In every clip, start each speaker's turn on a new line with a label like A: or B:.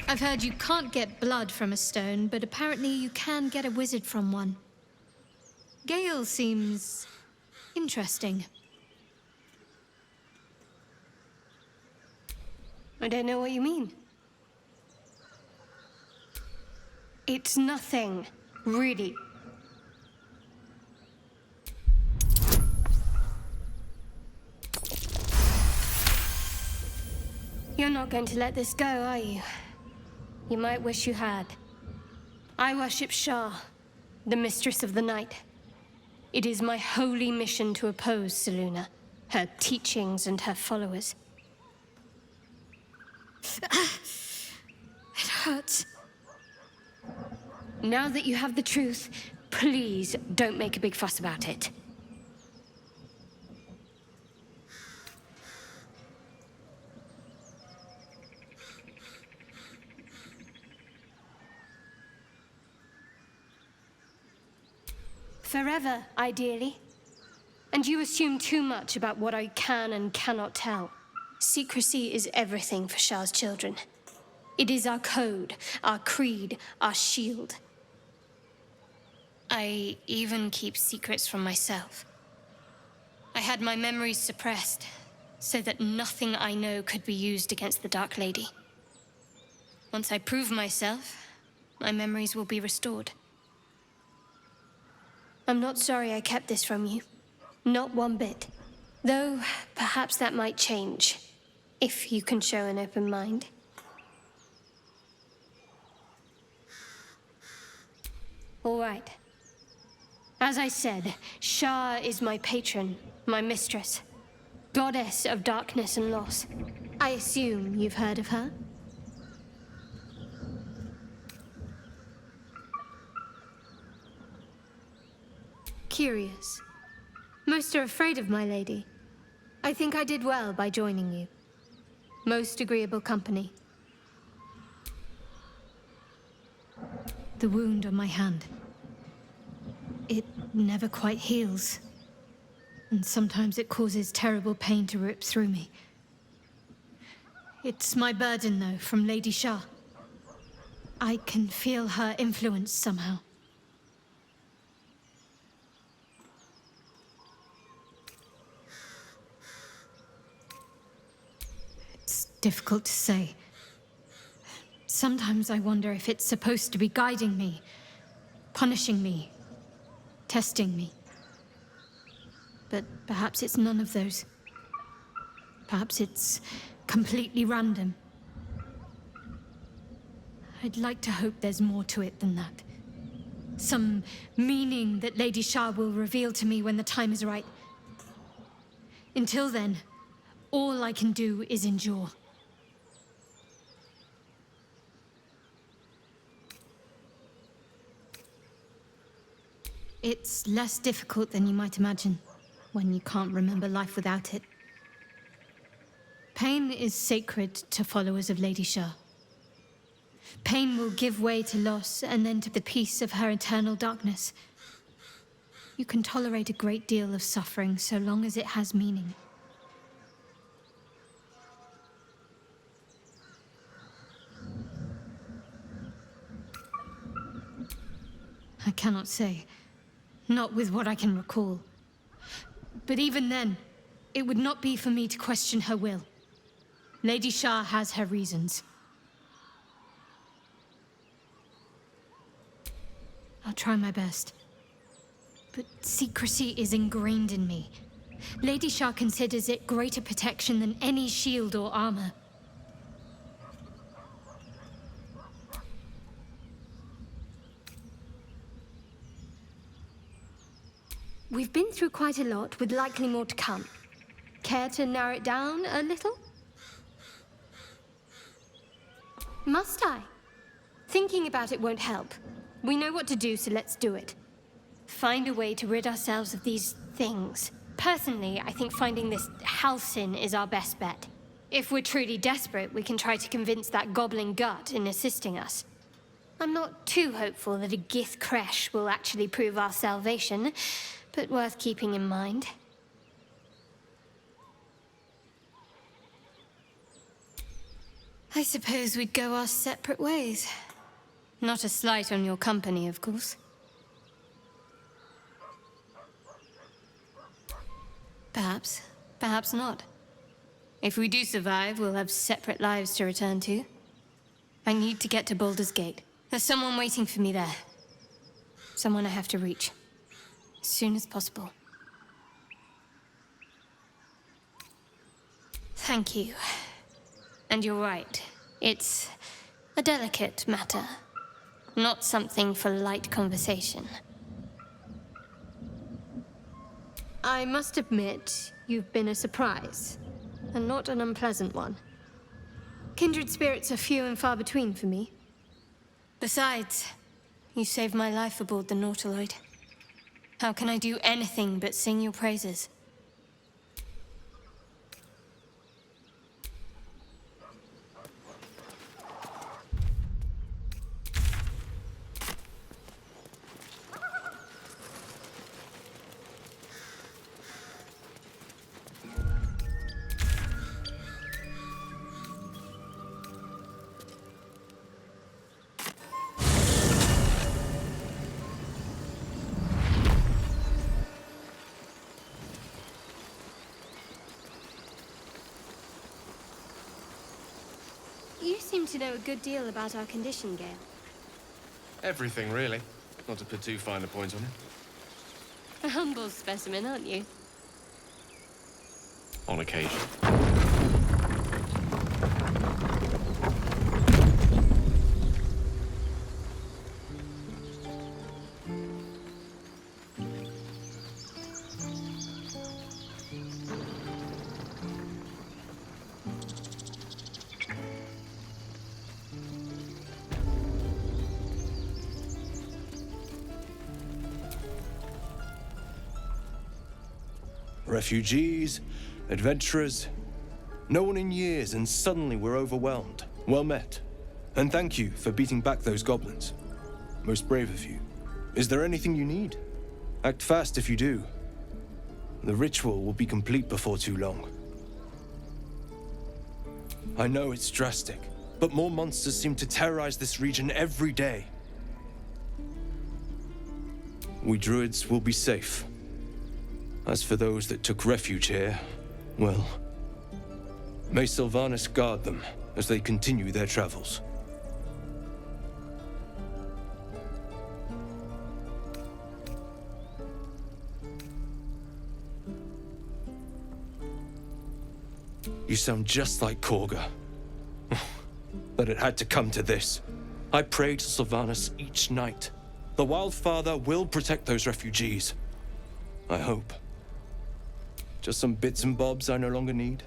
A: I've heard you can't get blood from a stone, but apparently you can get a wizard from one. Gale seems interesting.
B: I don't know what you mean. It's nothing, really. You're not going to let this go, are you? You might wish you had. I worship Shah, the mistress of the night. It is my holy mission to oppose Selûne, her teachings and her followers.
A: It hurts.
B: Now that you have the truth, please don't make a big fuss about it. Forever, ideally. And you assume too much about what I can and cannot tell. Secrecy is everything for Shah's children. It is our code, our creed, our shield. I even keep secrets from myself. I had my memories suppressed, so that nothing I know could be used against the Dark Lady. Once I prove myself, my memories will be restored. I'm not sorry I kept this from you. Not one bit. Though, perhaps that might change, if you can show an open mind. All right. As I said, Shah is my patron, my mistress. Goddess of darkness and loss. I assume you've heard of her? Curious. Most are afraid of my lady. I think I did well by joining you. Most agreeable company.
A: The wound on my hand. It never quite heals. And sometimes it causes terrible pain to rip through me. It's my burden, though, from Lady Shah. I can feel her influence somehow. It's difficult to say. Sometimes I wonder if it's supposed to be guiding me, punishing me, testing me. But perhaps it's none of those. Perhaps it's completely random. I'd like to hope there's more to it than that. Some meaning that Lady Shah will reveal to me when the time is right. Until then, all I can do is endure. It's less difficult than you might imagine, when you can't remember life without it. Pain is sacred to followers of Lady Shah. Pain will give way to loss and then to the peace of her eternal darkness. You can tolerate a great deal of suffering so long as it has meaning. I cannot say. Not with what I can recall. But even then, it would not be for me to question her will. Lady Shah has her reasons. I'll try my best. But secrecy is ingrained in me. Lady Shah considers it greater protection than any shield or armor.
B: We've been through quite a lot, with likely more to come. Care to narrow it down a little? Must I? Thinking about it won't help. We know what to do, so let's do it. Find a way to rid ourselves of these things. Personally, I think finding this Halcyon is our best bet. If we're truly desperate, we can try to convince that goblin gut in assisting us. I'm not too hopeful that a Gith Kresh will actually prove our salvation, but worth keeping in mind. I suppose we'd go our separate ways. Not a slight on your company, of course. Perhaps. Perhaps not. If we do survive, we'll have separate lives to return to. I need to get to Baldur's Gate. There's someone waiting for me there. Someone I have to reach. As soon as possible. Thank you. And you're right. It's a delicate matter. Not something for light conversation. I must admit, you've been a surprise. And not an unpleasant one. Kindred spirits are few and far between for me. Besides, you saved my life aboard the Nautiloid. How can I do anything but sing your praises? You seem to know a good deal about our condition, Gale.
C: Everything, really. Not to put too fine a point on it.
B: A humble specimen, aren't you?
C: On occasion.
D: Refugees, adventurers, no one in years, and suddenly we're overwhelmed. Well met. And thank you for beating back those goblins. Most brave of you. Is there anything you need? Act fast if you do. The ritual will be complete before too long. I know it's drastic, but more monsters seem to terrorize this region every day. We druids will be safe. As for those that took refuge here, well, may Sylvanas guard them as they continue their travels. You sound just like Korga. But it had to come to this. I pray to Sylvanas each night. The Wildfather will protect those refugees. I hope. Just some bits and bobs I no longer need.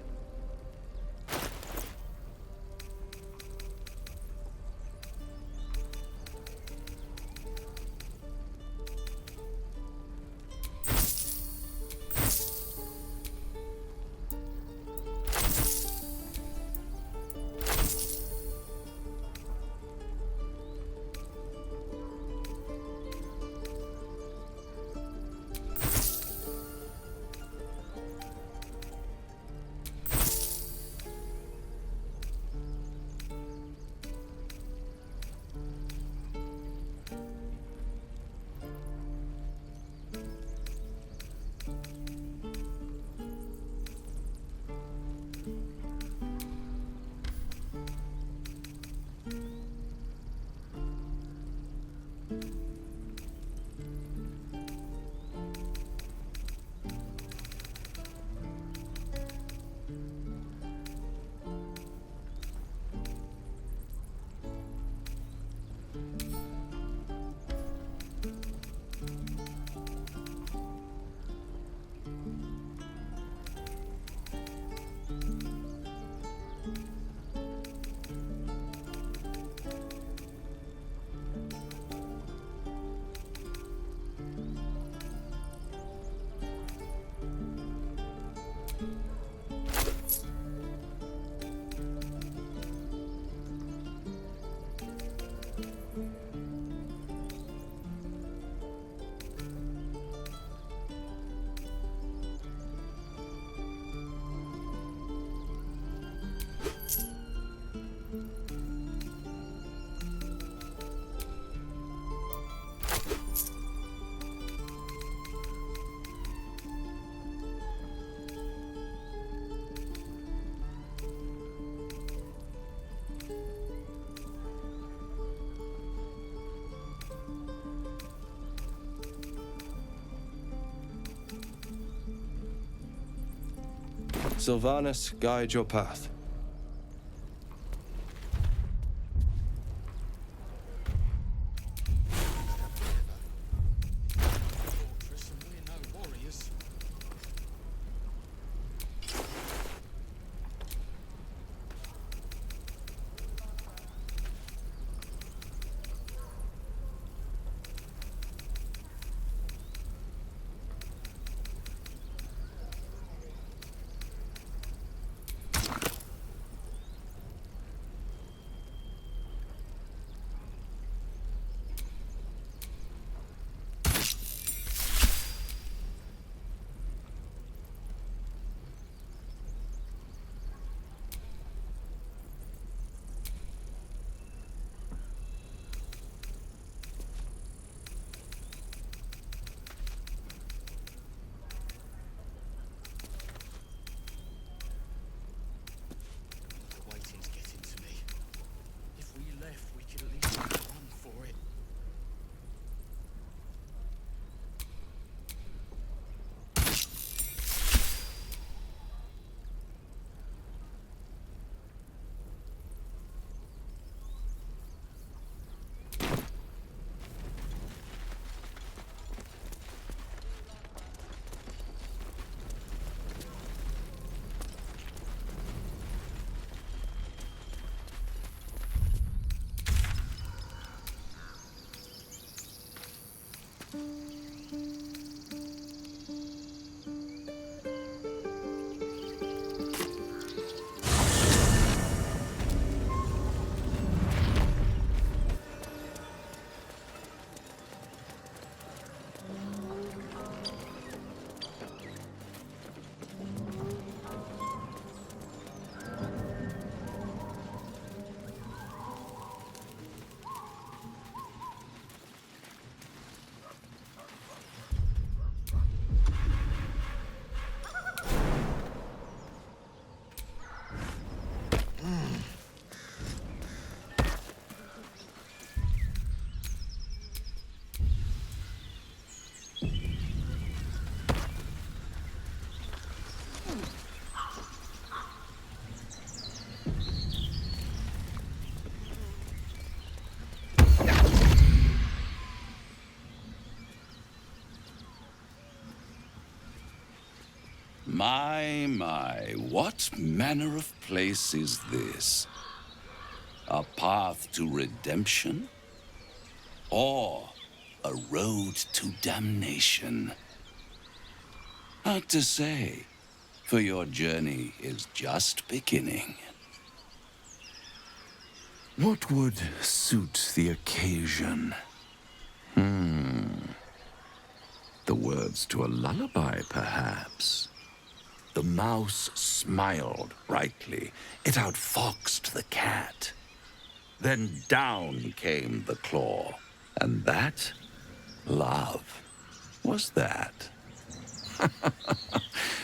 D: Sylvanus, guide your path.
E: My, what manner of place is this? A path to redemption? Or a road to damnation? Hard to say, for your journey is just beginning. What would suit the occasion? The words to a lullaby, perhaps. The mouse smiled brightly. It outfoxed the cat. Then down came the claw. And that, love, was that.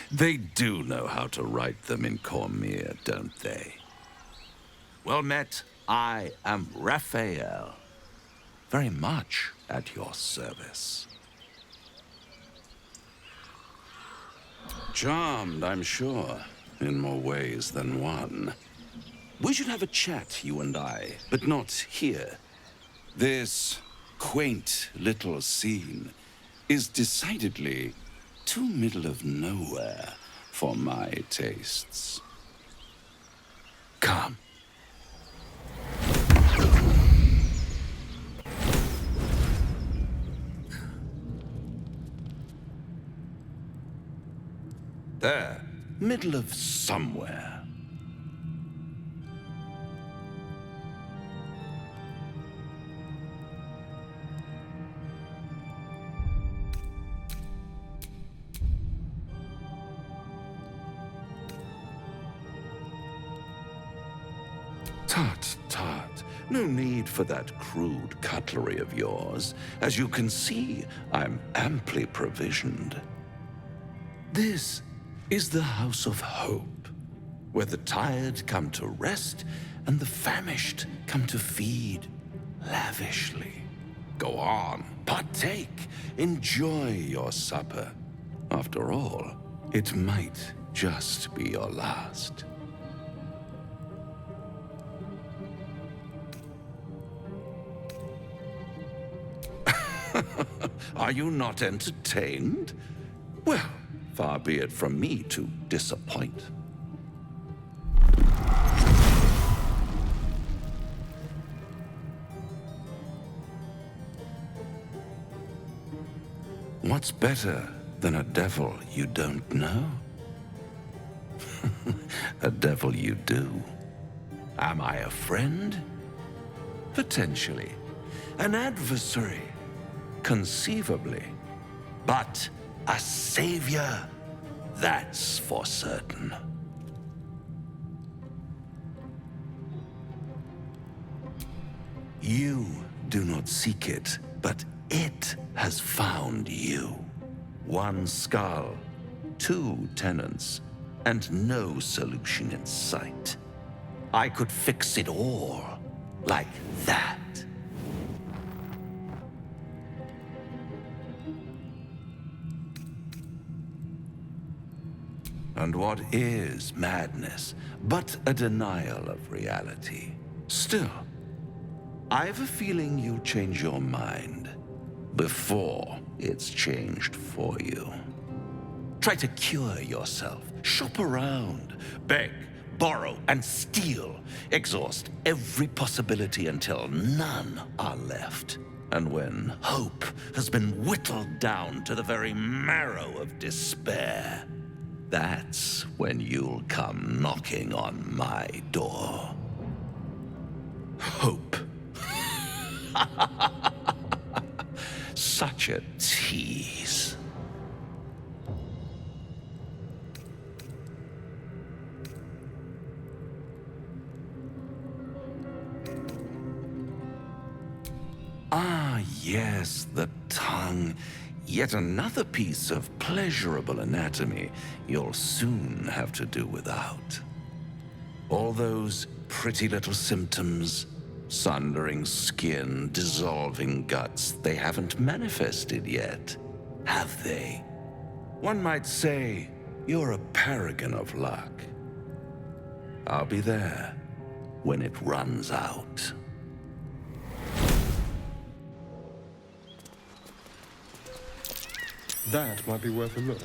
E: They do know how to write them in Cormier, don't they? Well met, I am Raphael. Very much at your service. Charmed, I'm sure, in more ways than one. We should have a chat, you and I, but not here. This quaint little scene is decidedly too middle of nowhere for my tastes. Come. There, middle of somewhere. Tut, tut. No need for that crude cutlery of yours. As you can see, I'm amply provisioned. This is the House of Hope, where the tired come to rest and the famished come to feed lavishly. Go on, partake, enjoy your supper. After all, it might just be your last. Are you not entertained? Well, far be it from me to disappoint. What's better than a devil you don't know? A devil you do. Am I a friend? Potentially. An adversary? Conceivably. But a savior? That's for certain. You do not seek it, but it has found you. One skull, two tenants, and no solution in sight. I could fix it all, like that. And what is madness but a denial of reality? Still, I've a feeling you'll change your mind before it's changed for you. Try to cure yourself. Shop around. Beg, borrow, and steal. Exhaust every possibility until none are left. And when hope has been whittled down to the very marrow of despair, that's when you'll come knocking on my door. Hope. Such a tease. Ah, yes, the tongue. Yet another piece of pleasurable anatomy you'll soon have to do without. All those pretty little symptoms, sundering skin, dissolving guts, they haven't manifested yet, have they? One might say you're a paragon of luck. I'll be there when it runs out.
D: That might be worth a look.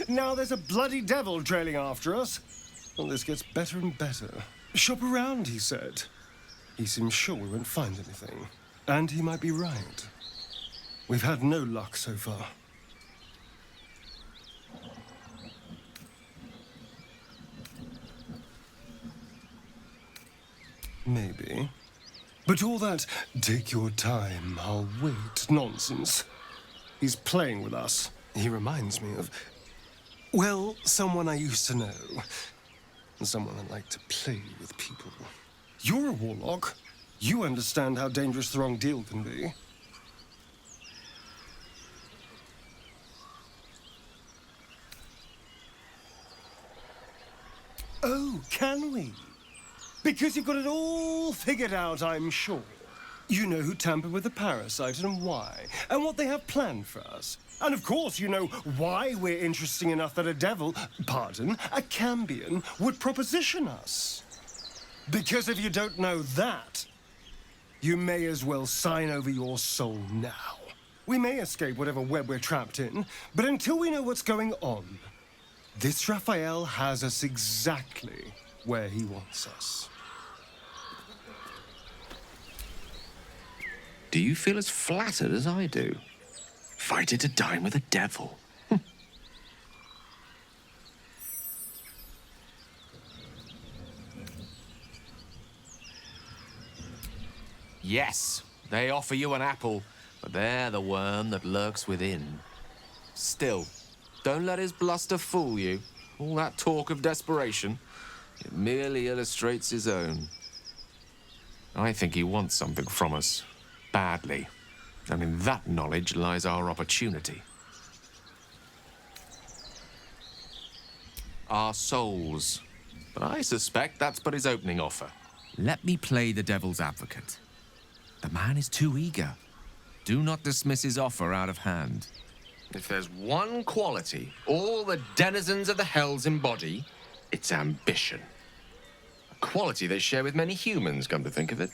F: Now there's a bloody devil trailing after us. Well, this gets better and better. Shop around, he said. He seems sure we won't find anything. And he might be right. We've had no luck so far. Maybe. But all that, take your time, I'll wait nonsense. He's playing with us. He reminds me of, well, someone I used to know. Someone that liked to play with people. You're a warlock. You understand how dangerous the wrong deal can be. Oh, can we? Because you've got it all figured out, I'm sure. You know who tampered with the parasite and why, and what they have planned for us. And of course you know why we're interesting enough that a devil, pardon, a Cambion, would proposition us. Because if you don't know that, you may as well sign over your soul now. We may escape whatever web we're trapped in, but until we know what's going on, this Raphael has us exactly where he wants us.
C: Do you feel as flattered as I do? Invited to dine with a devil. Yes, they offer you an apple, but they're the worm that lurks within. Still, don't let his bluster fool you. All that talk of desperation, it merely illustrates his own. I think he wants something from us, badly. And in that knowledge lies our opportunity. our souls. But I suspect that's but his opening offer.
G: Let me play the devil's advocate. The man is too eager. Do not dismiss his offer out of hand.
C: If there's one quality all the denizens of the hells embody, it's ambition. A quality they share with many humans, come to think of it.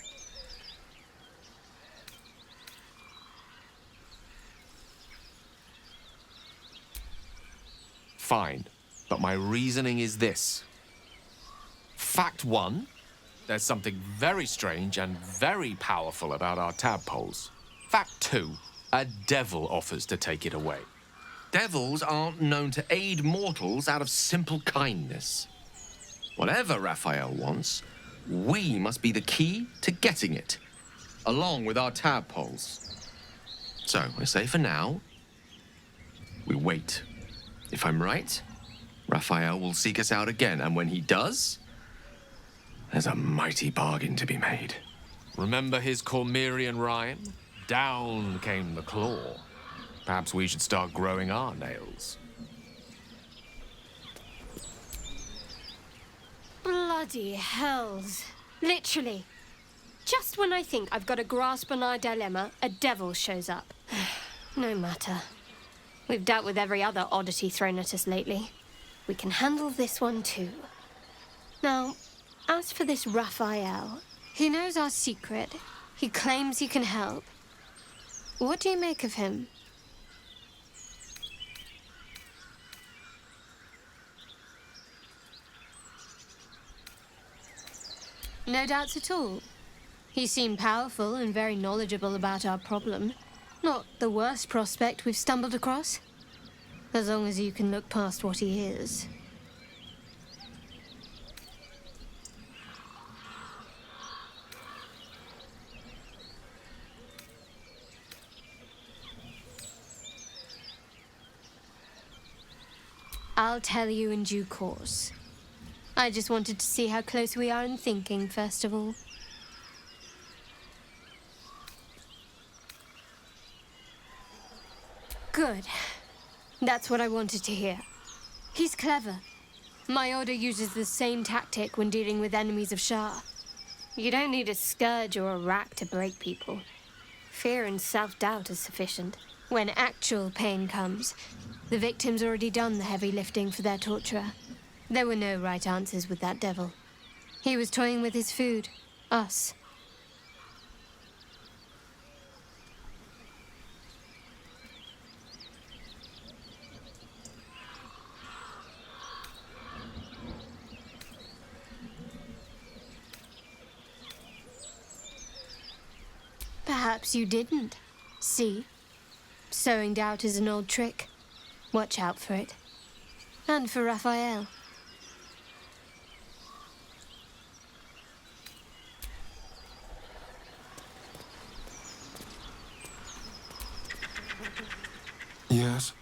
C: Fine, but my reasoning is this. Fact one, there's something very strange and very powerful about our tadpoles. Fact two, a devil offers to take it away. Devils aren't known to aid mortals out of simple kindness. Whatever Raphael wants, we must be the key to getting it, along with our tadpoles. So, I say for now, we wait. If I'm right, Raphael will seek us out again, and when he does, there's a mighty bargain to be made. Remember his Cormyrean rhyme? Down came the claw. Perhaps we should start growing our nails.
B: Bloody hells. Literally. Just when I think I've got a grasp on our dilemma, a devil shows up. No matter. We've dealt with every other oddity thrown at us lately. We can handle this one too. Now, as for this Raphael, he knows our secret. He claims he can help. What do you make of him? No doubts at all. He seemed powerful and very knowledgeable about our problem. Not the worst prospect we've stumbled across. As long as you can look past what he is. I'll tell you in due course. I just wanted to see how close we are in thinking, first of all. Good. That's what I wanted to hear. He's clever. My order uses the same tactic when dealing with enemies of Shah. You don't need a scourge or a rack to break people. Fear and self-doubt is sufficient. When actual pain comes, the victim's already done the heavy lifting for their torturer. There were no right answers with that devil. He was toying with his food. Us. Perhaps you didn't. See? Sowing doubt is an old trick. Watch out for it. And for Raphael.
F: Yes?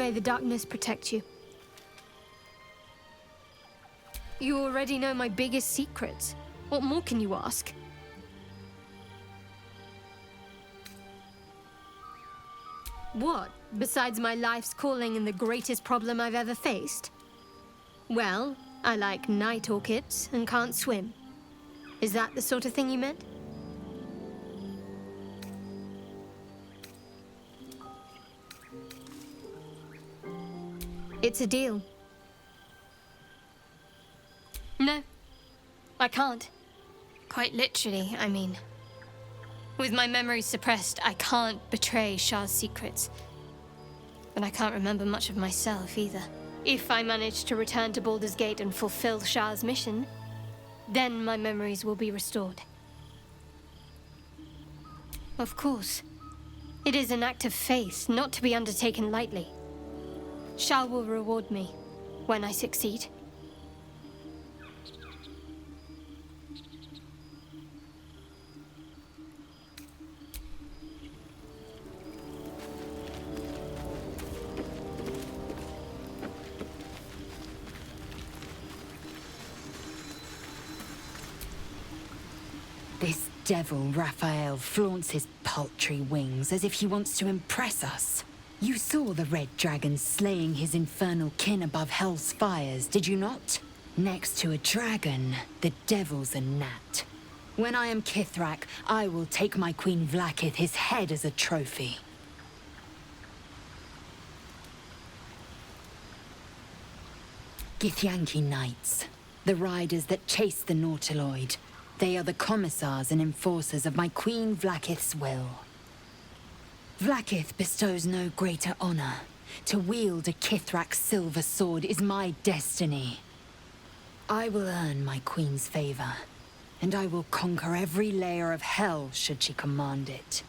B: May the darkness protect you. You already know my biggest secrets. What more can you ask? What, besides my life's calling and the greatest problem I've ever faced? Well, I like night orchids and can't swim. Is that the sort of thing you meant? It's a deal. No, I can't. Quite literally, I mean. With my memories suppressed, I can't betray Shah's secrets. But I can't remember much of myself either. If I manage to return to Baldur's Gate and fulfill Shah's mission, then my memories will be restored. Of course. It is an act of faith, not to be undertaken lightly. Shah will reward me when I succeed.
H: This devil, Raphael, flaunts his paltry wings as if he wants to impress us. You saw the red dragon slaying his infernal kin above hell's fires, did you not? Next to a dragon, the devil's a gnat. When I am Kithrak, I will take my Queen Vlaakith his head as a trophy. Githyanki Knights, the riders that chase the Nautiloid. They are the commissars and enforcers of my Queen Vlaakith's will. Vlaakith bestows no greater honor. To wield a Kithrak silver sword is my destiny. I will earn my Queen's favor, and I will conquer every layer of hell should she command it.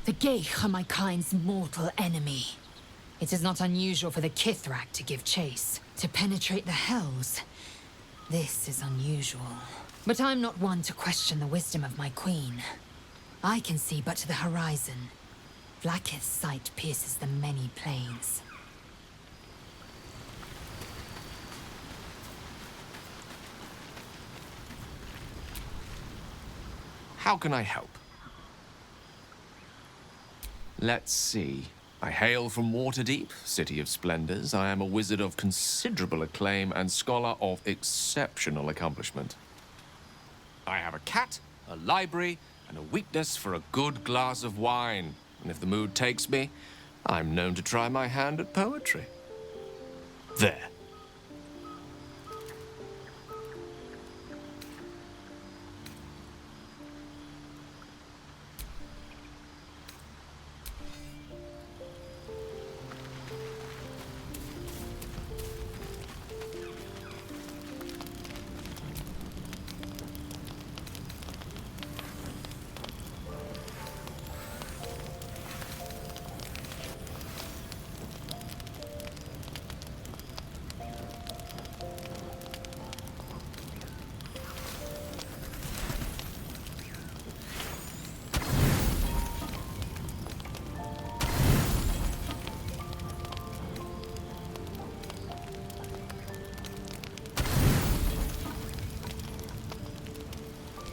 H: The Geich are my kind's mortal enemy. It is not unusual for the Kithrak to give chase, to penetrate the hells. This is unusual. But I'm not one to question the wisdom of my queen. I can see but to the horizon. Vlaakith's sight pierces the many planes.
C: How can I help? Let's see. I hail from Waterdeep, City of Splendors. I am a wizard of considerable acclaim and scholar of exceptional accomplishment. I have a cat, a library, and a weakness for a good glass of wine. And if the mood takes me, I'm known to try my hand at poetry. There.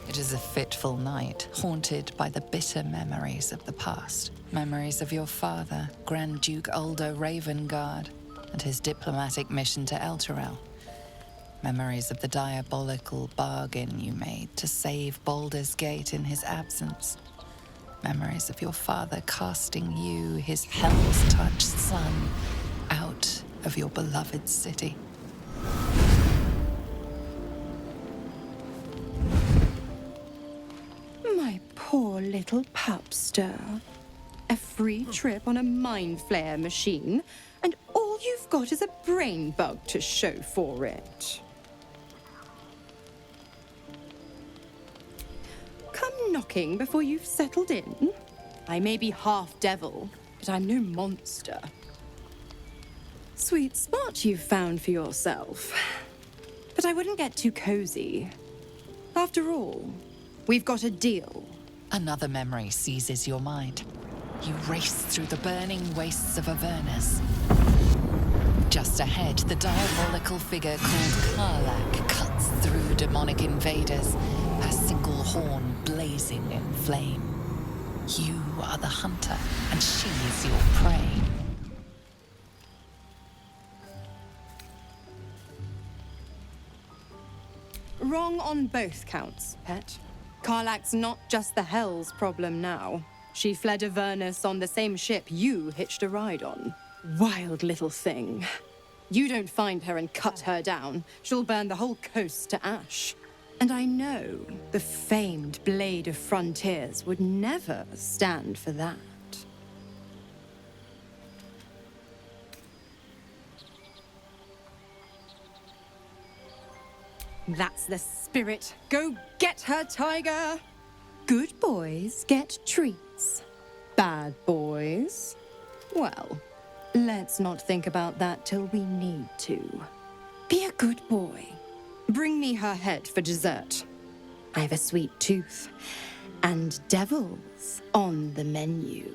I: It is a fitful night, haunted by the bitter memories of the past. Memories of your father, Grand Duke Uldo Ravengard, and his diplomatic mission to Elturel. Memories of the diabolical bargain you made to save Baldur's Gate in his absence. Memories of your father casting you, his hell's-touched son, out of your beloved city.
J: Poor little pupster. A free trip on a mind flare machine, and all you've got is a brain bug to show for it. Come knocking before you've settled in. I may be half devil, but I'm no monster. Sweet spot you've found for yourself. But I wouldn't get too cozy. After all, We've got a deal.
I: Another memory seizes your mind. You race through the burning wastes of Avernus. Just ahead, the diabolical figure called Karlach cuts through demonic invaders, her single horn blazing in flame. You are the hunter, and she is your prey.
J: Wrong on both counts, pet. Karlach's not just the Hell's problem now. She fled Avernus on the same ship you hitched a ride on. Wild little thing. You don't find her and cut her down, she'll burn the whole coast to ash. And I know the famed Blade of Frontiers would never stand for that. That's the spirit. Go get her, Tiger! Good boys get treats. Bad boys? Well, let's not think about that till we need to. Be a good boy. Bring me her head for dessert. I have a sweet tooth. And devils on the menu.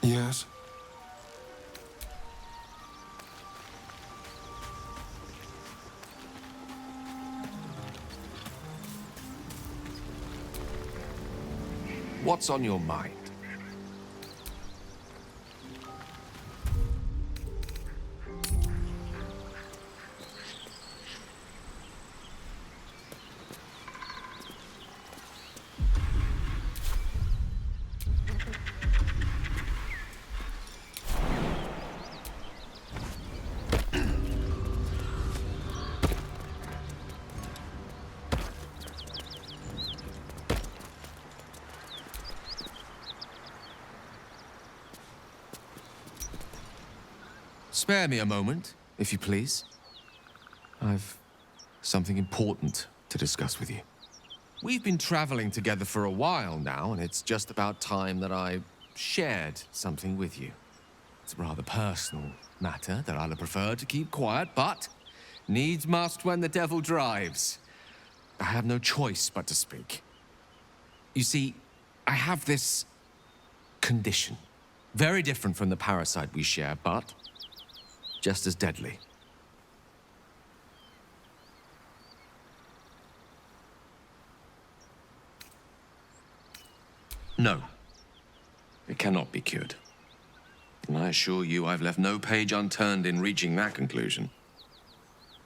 K: Yes?
C: What's on your mind?
G: Spare me a moment, if you please. I've something important to discuss with you. We've been traveling together for a while now, and it's just about time that I shared something with you. It's a rather personal matter that I'd have preferred to keep quiet, but needs must when the devil drives. I have no choice but to speak. You see, I have this condition. Very different from the parasite we share, but just as deadly. No, it cannot be cured. And I assure you I've left no page unturned in reaching that conclusion.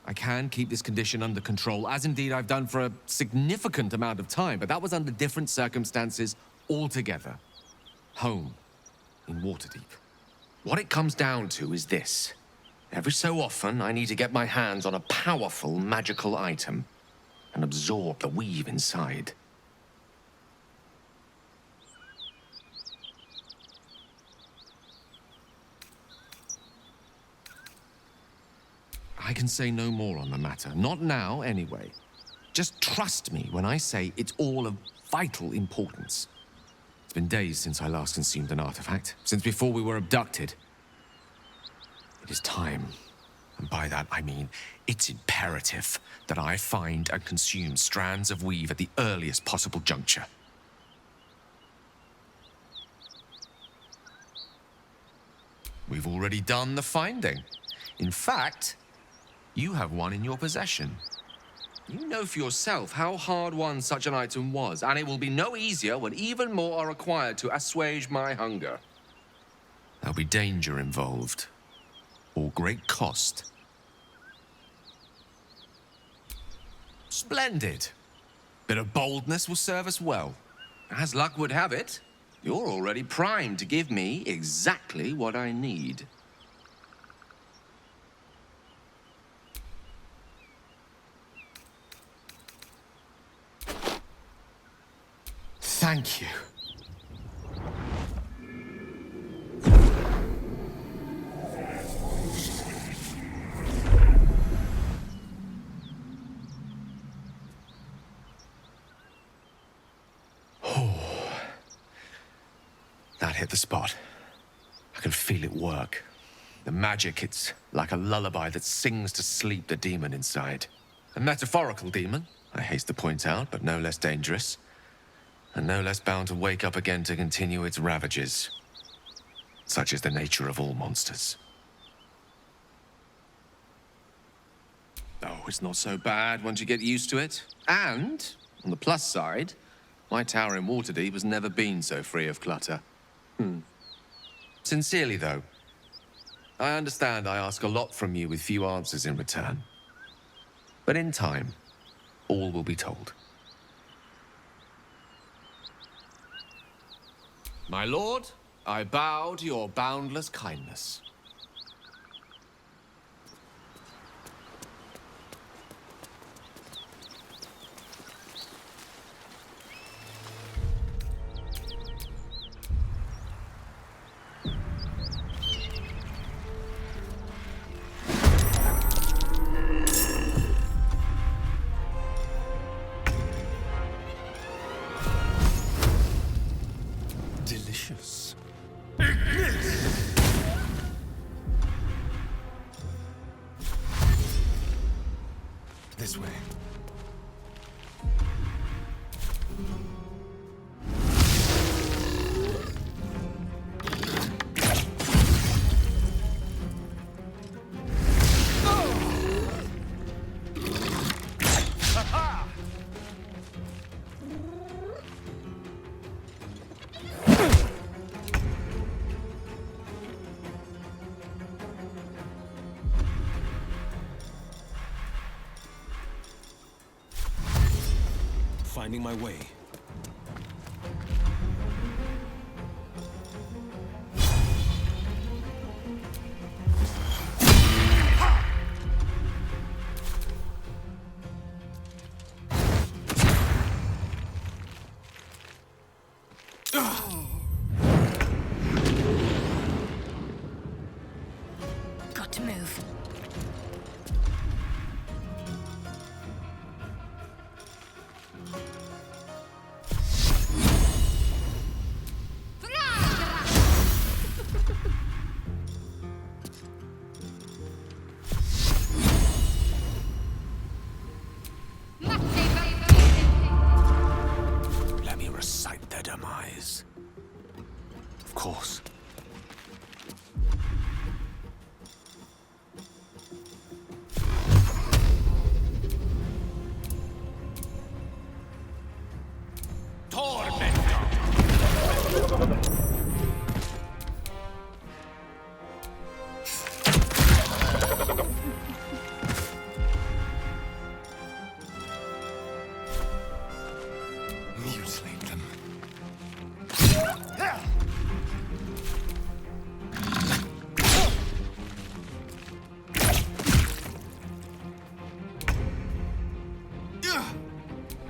G: I can keep this condition under control, as indeed I've done for a significant amount of time, but that was under different circumstances altogether. Home, in Waterdeep. What it comes down to is this. Every so often, I need to get my hands on a powerful magical item and absorb the weave inside. I can say no more on the matter. Not now, anyway. Just trust me when I say it's all of vital importance. It's been days since I last consumed an artifact, since before we were abducted. It is time, and by that I mean it's imperative that I find and consume strands of weave at the earliest possible juncture. We've already done the finding. In fact, you have one in your possession. You know for yourself how hard won such an item was, and it will be no easier when even more are required to assuage my hunger. There'll be danger involved, or great cost. Splendid. Bit of boldness will serve us well. As luck would have it, you're already primed to give me exactly what I need. Thank you. That hit the spot. I can feel it work. The magic, it's like a lullaby that sings to sleep the demon inside. A metaphorical demon, I haste to point out, but no less dangerous. And no less bound to wake up again to continue its ravages. Such is the nature of all monsters. Oh, it's not so bad once you get used to it. And, on the plus side, my tower in Waterdeep has never been so free of clutter. Sincerely, though, I understand I ask a lot from you with few answers in return. But in time, all will be told. My lord, I bow to your boundless kindness.
F: Delicious. This way. Finding my way.
B: Got to move.
C: Let me recite their demise. Of course.
F: Mutilate them.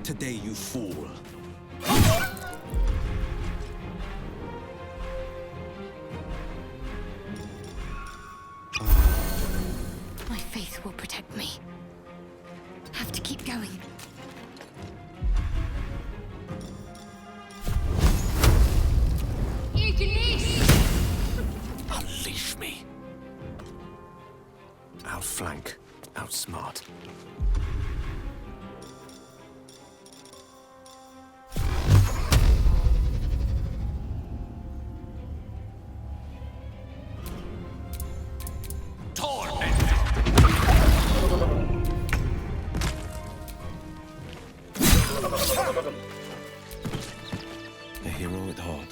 K: Today, you fool.
B: My faith will protect me. Have to keep going.
C: Unleash me. Outflank, outsmart.
F: A hero at heart.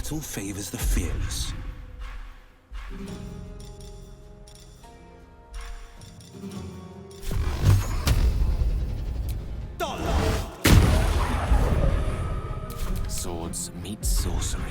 K: Battle favors the fearless.
C: Swords meet sorcery.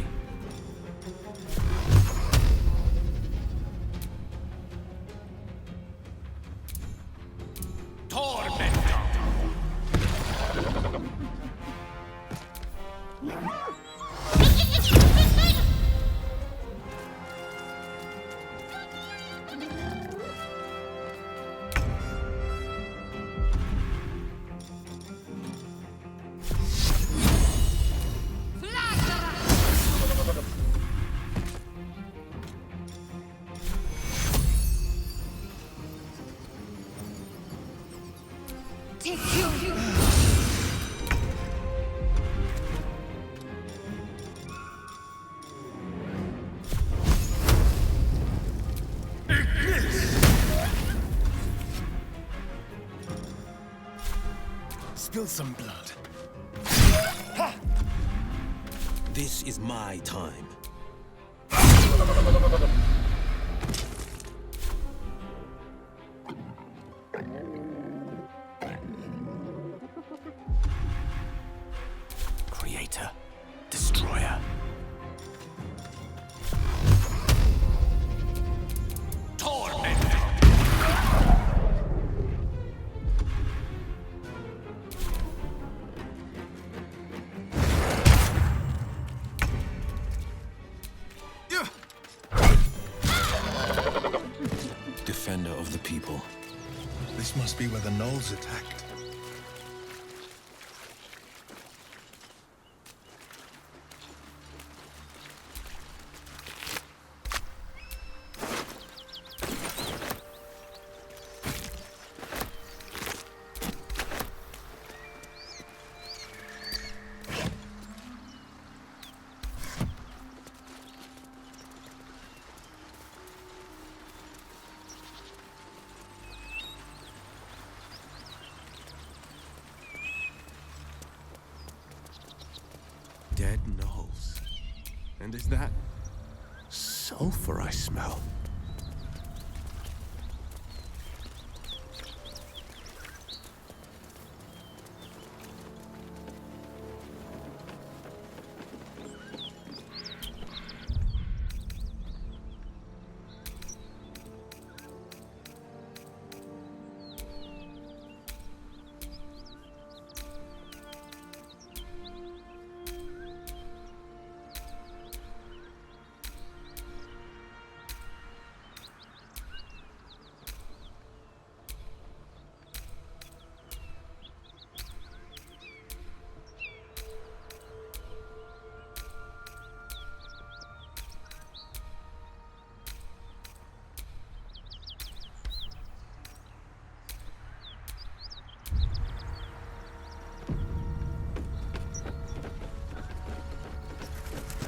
F: Spill some blood.
K: This is my time.
C: Creator, destroyer.
K: Defender of the people.
L: This must be where the gnolls attacked.
K: Dead gnolls. And is that sulfur I smell?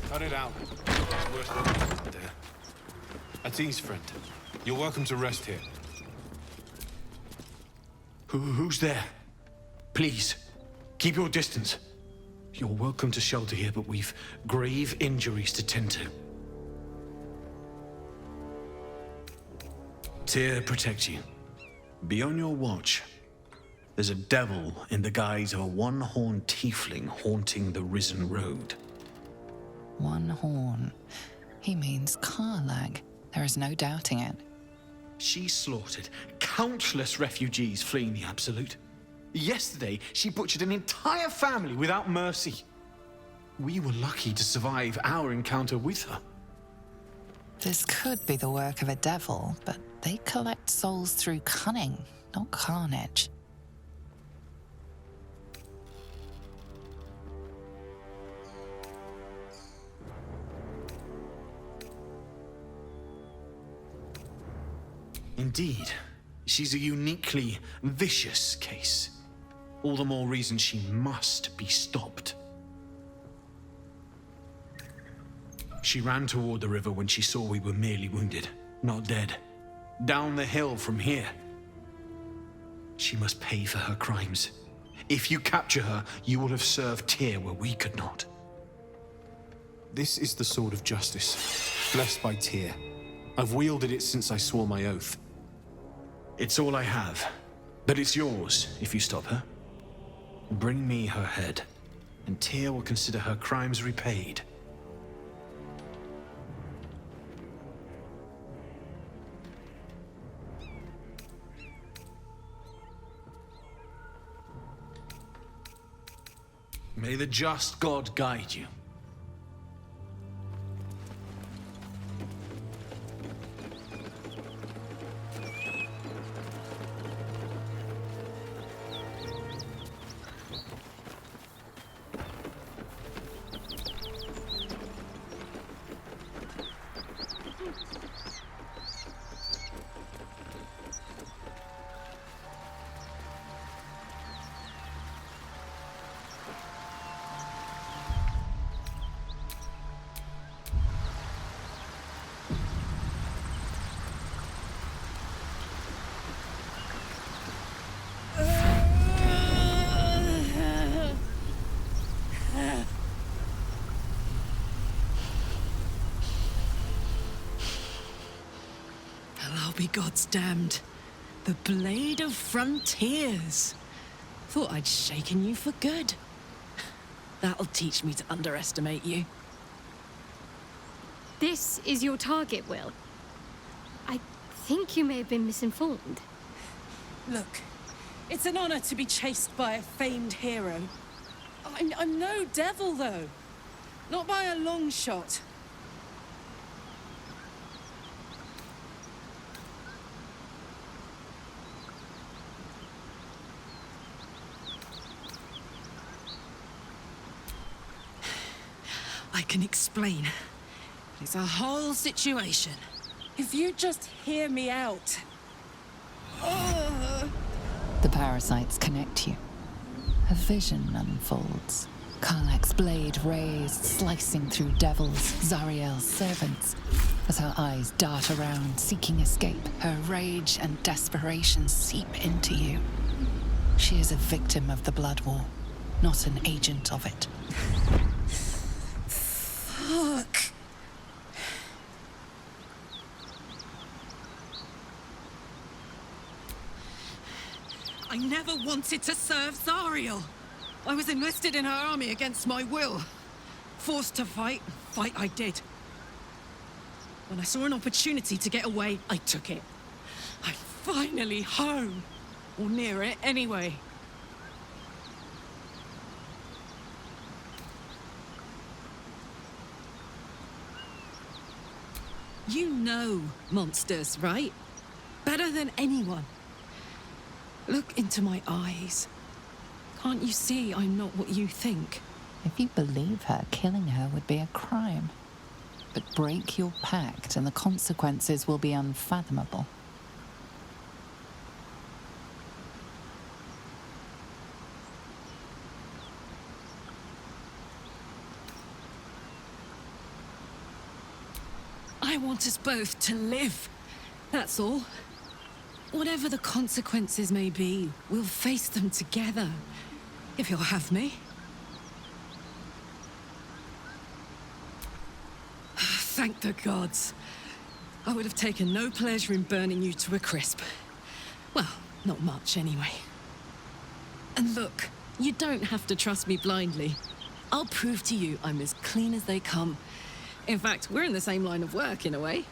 M: Cut it out. It's worse than that there. At ease, friend. You're welcome to rest here. Who's there? Please, keep your distance. You're welcome to shelter here, but we've grave injuries to tend to. Tyr protect you. Be on your watch. There's a devil in the guise of a one-horned tiefling haunting the risen road.
I: One horn. He means karlach. There is no doubting it.
M: She slaughtered countless refugees fleeing the Absolute. Yesterday, she butchered an entire family without mercy. We were lucky to survive our encounter with her.
I: This could be the work of a devil, but they collect souls through cunning, not carnage.
M: Indeed, she's a uniquely vicious case. All the more reason she must be stopped. She ran toward the river when she saw we were merely wounded, not dead. Down the hill from here. She must pay for her crimes. If you capture her, you will have served Tyr where we could not. This is the sword of justice, blessed by Tyr. I've wielded it since I swore my oath. It's all I have, but it's yours if you stop her. Bring me her head, and Tyr will consider her crimes repaid. May the just God guide you.
N: I'll be God's damned. The Blade of Frontiers. Thought I'd shaken you for good. That'll teach me to underestimate you.
B: This is your target, Wyll. I think you may have been misinformed.
N: Look, it's an honor to be chased by a famed hero. I'm no devil, though. Not by a long shot. I can explain. It's a whole situation. If you just hear me out.
I: The parasites connect you. A vision unfolds. Karlach's blade raised, slicing through devils, Zariel's servants. As her eyes dart around, seeking escape, her rage and desperation seep into you. She is a victim of the Blood War, not an agent of it.
N: Fuck. I never wanted to serve Zariel. I was enlisted in her army against my will. Forced to fight I did. When I saw an opportunity to get away, I took it. I'm finally home. Or near it, anyway. You know monsters, right? Better than anyone. Look into my eyes. Can't you see I'm not what you think?
I: If you believe her, killing her would be a crime. But break your pact and the consequences will be unfathomable.
N: I want us both to live. That's all. Whatever the consequences may be, we'll face them together. If you'll have me. Thank the gods. I would have taken no pleasure in burning you to a crisp. Well, not much anyway. And look, you don't have to trust me blindly. I'll prove to you I'm as clean as they come. In fact, we're in the same line of work, in a way.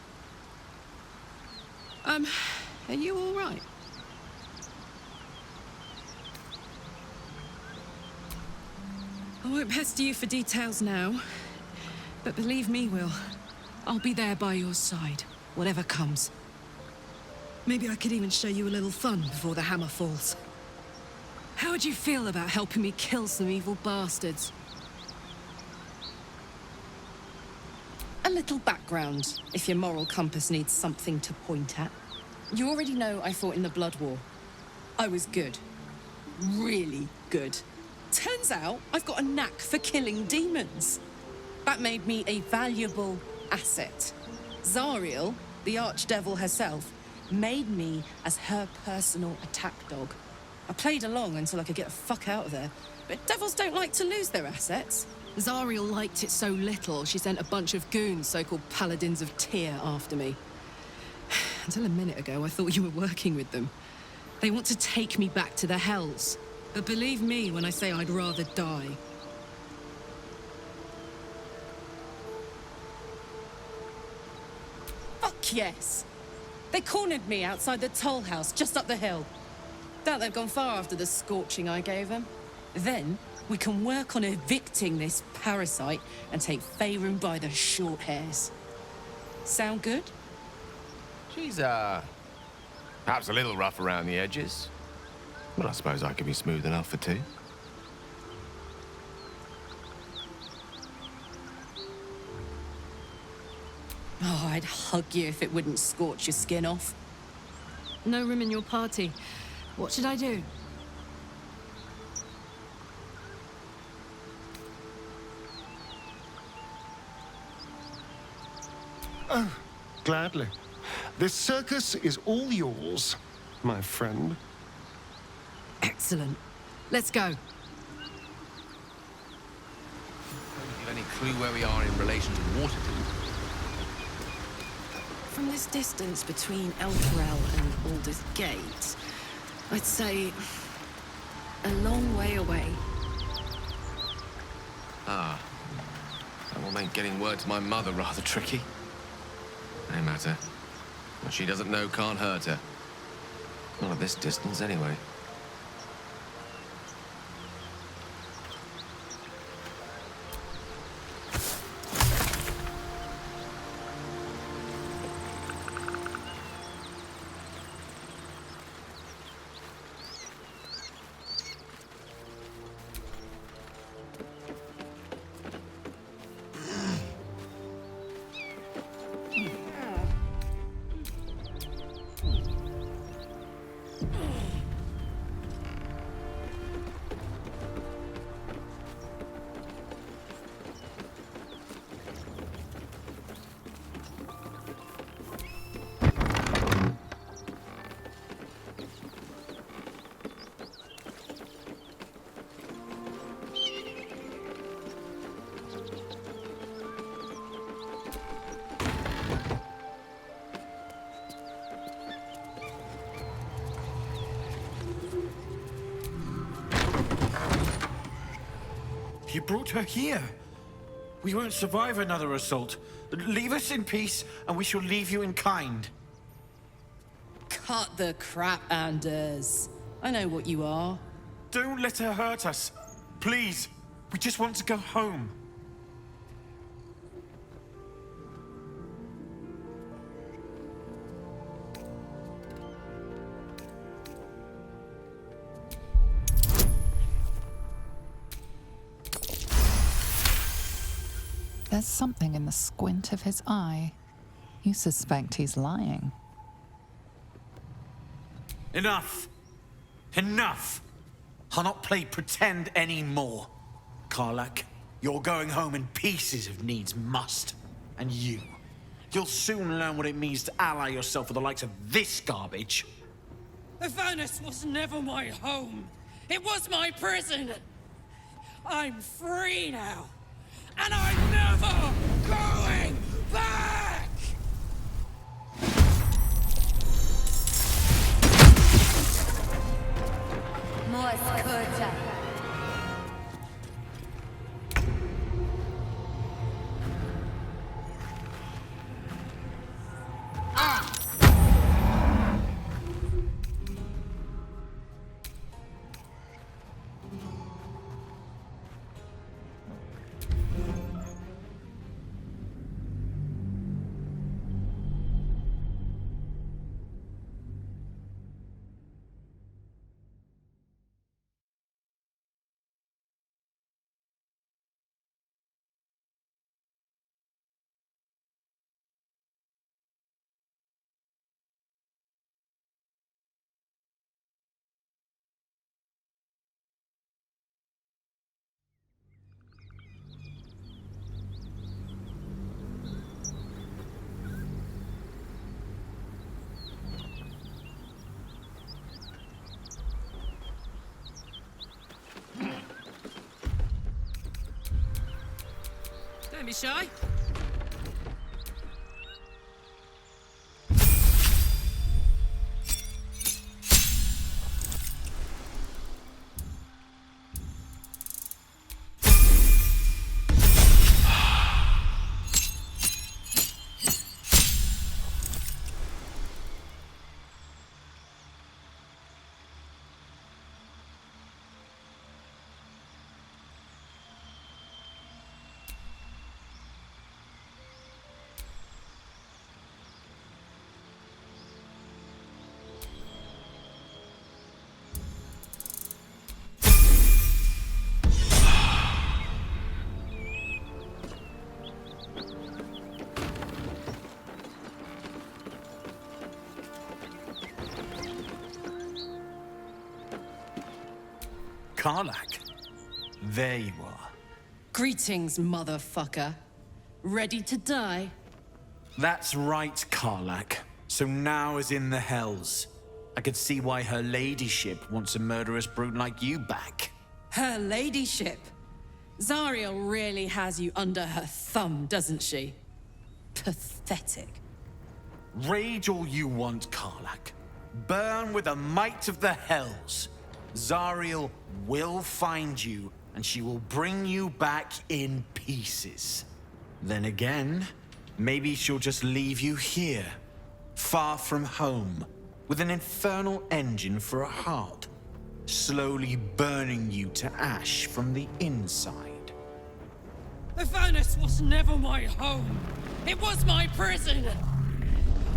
N: Are you all right? I won't pester you for details now, but believe me, Wyll, I'll be there by your side, whatever comes. Maybe I could even show you a little fun before the hammer falls. How would you feel about helping me kill some evil bastards? A little background, if your moral compass needs something to point at. You already know I fought in the Blood War. I was good. Really good. Turns out I've got a knack for killing demons. That made me a valuable asset. Zariel, the archdevil herself, made me as her personal attack dog. I played along until I could get the fuck out of there. But devils don't like to lose their assets. Zariel liked it so little, she sent a bunch of goons, so-called paladins of Tyr, after me. Until a minute ago, I thought you were working with them. They want to take me back to the Hells. But believe me when I say I'd rather die. Fuck yes! They cornered me outside the toll house just up the hill. Doubt they've gone far after the scorching I gave them. Then, we can work on evicting this parasite and take Faerun by the short hairs. Sound good?
G: She's, perhaps a little rough around the edges. But I suppose I could be smooth enough for two.
N: Oh, I'd hug you if it wouldn't scorch your skin off. No room in your party. What should I do?
F: Oh, gladly. This circus is all yours, my friend.
N: Excellent. Let's go.
G: Have any clue where we are in relation to Waterdeep?
N: From this distance between Elturel and Baldur's Gate, I'd say a long way away.
G: Ah. That will make getting word to my mother rather tricky. No matter. What she doesn't know can't hurt her. Not at this distance, anyway.
M: You brought her here. We won't survive another assault. Leave us in peace, and we shall leave you in kind.
N: Cut the crap, Anders. I know what you are.
M: Don't let her hurt us. Please. We just want to go home.
I: There's something in the squint of his eye. You suspect he's lying.
M: Enough! Enough! I'll not play pretend anymore. Karlach, you're going home in pieces if needs must. And you'll soon learn what it means to ally yourself with the likes of this garbage.
N: The furnace was never my home. It was my prison. I'm free now. And I'm never going back!
B: Moskota.
O: Don't be shy.
M: Karlach, there you are.
N: Greetings, motherfucker. Ready to die?
M: That's right, Karlach. So now is in the hells. I could see why her ladyship wants a murderous brute like you back.
N: Her ladyship? Zariel really has you under her thumb, doesn't she? Pathetic.
M: Rage all you want, Karlach. Burn with the might of the hells. Zariel will find you, and she will bring you back in pieces. Then again, maybe she'll just leave you here, far from home, with an infernal engine for a heart, slowly burning you to ash from the inside.
O: The furnace was never my home. It was my prison.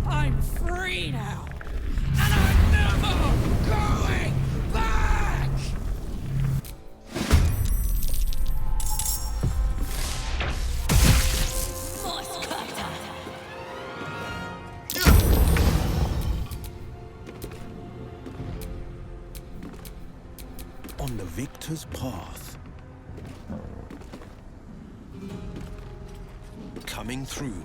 O: I'm free now. And I'm never going back!
K: On the victor's path.
D: Coming through.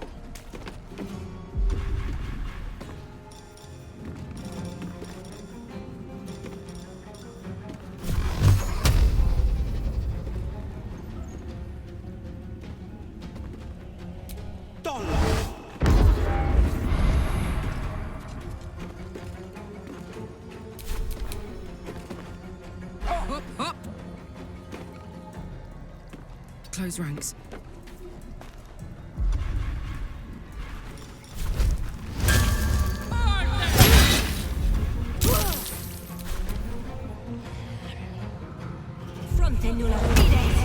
O: Up, up!
N: Close ranks.
O: Frontenula fides!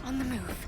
B: On the move.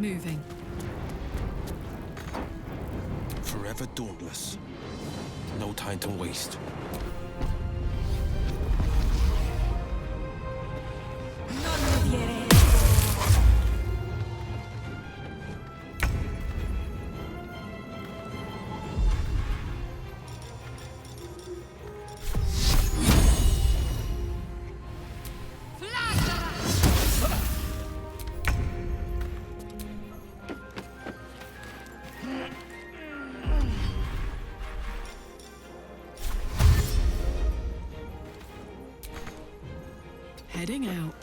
J: moving.
L: Forever dauntless. No time to waste.
J: Heading out.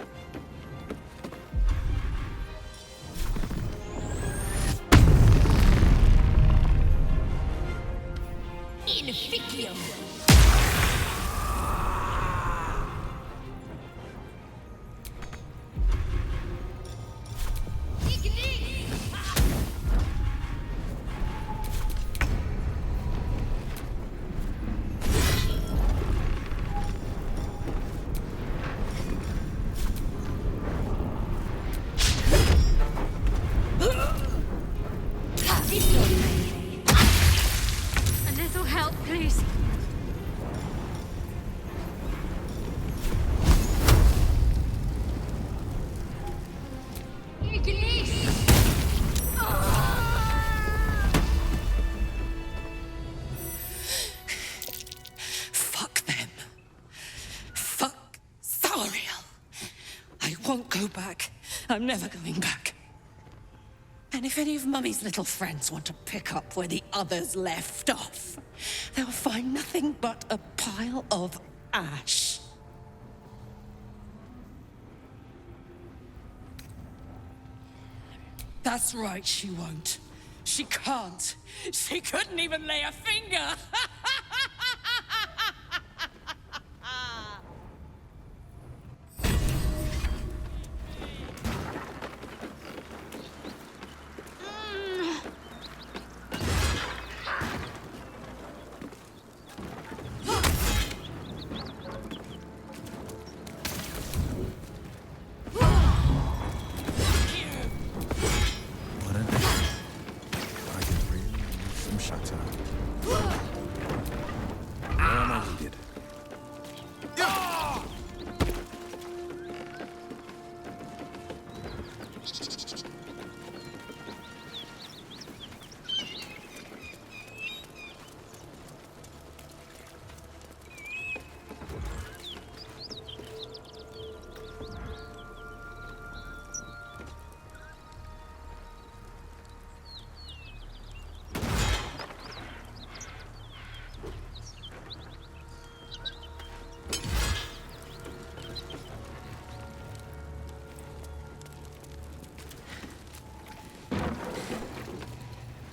B: A little help, please.
O: Fuck them. Fuck Thariel. I won't go back. I'm never going back. And if any of Mummy's little friends want to pick up where the others left off, they'll find nothing but a pile of ash. That's right, she won't. She can't. She couldn't even lay a finger.
L: What a day. I can really use some shutter. Where am I needed?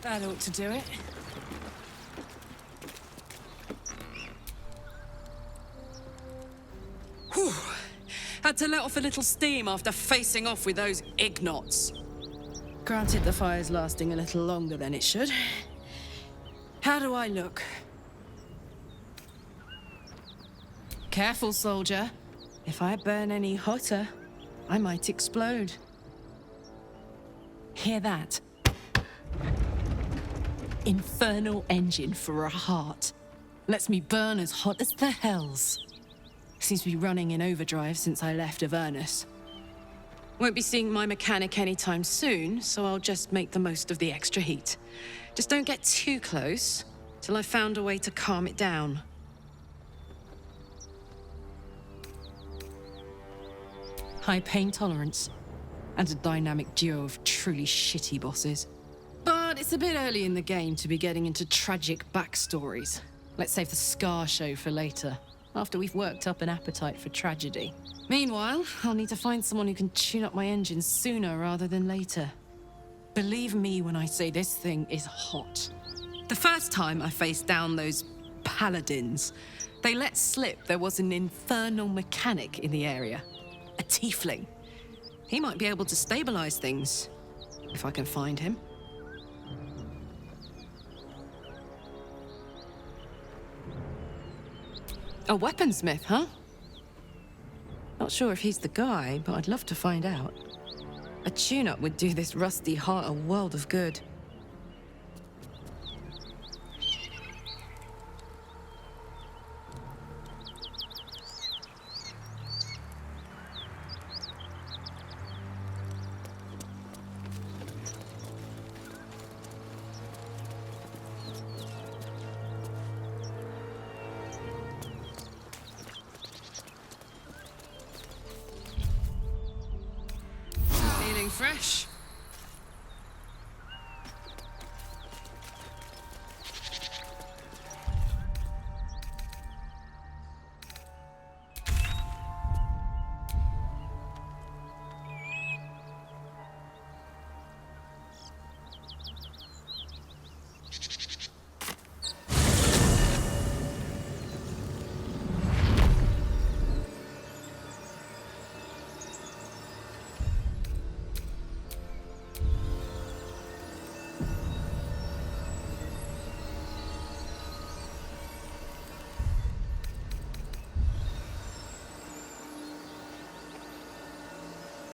N: That ought to do it. Whew. Had to let off a little steam after facing off with those ignots. Granted, the fire's lasting a little longer than it should. How do I look? Careful, soldier. If I burn any hotter, I might explode. Hear that? Infernal engine for a heart. Lets me burn as hot as the hells. Seems to be running in overdrive since I left Avernus. Won't be seeing my mechanic anytime soon, so I'll just make the most of the extra heat. Just don't get too close till I've found a way to calm it down. High pain tolerance, and a dynamic duo of truly shitty bosses. But it's a bit early in the game to be getting into tragic backstories. Let's save the Scar show for later, after we've worked up an appetite for tragedy. Meanwhile, I'll need to find someone who can tune up my engine sooner rather than later. Believe me when I say this thing is hot. The first time I faced down those paladins, they let slip there was an infernal mechanic in the area. A tiefling. He might be able to stabilize things, if I can find him. A weaponsmith, huh? Not sure if he's the guy, but I'd love to find out. A tune-up would do this rusty heart a world of good. Feeling fresh?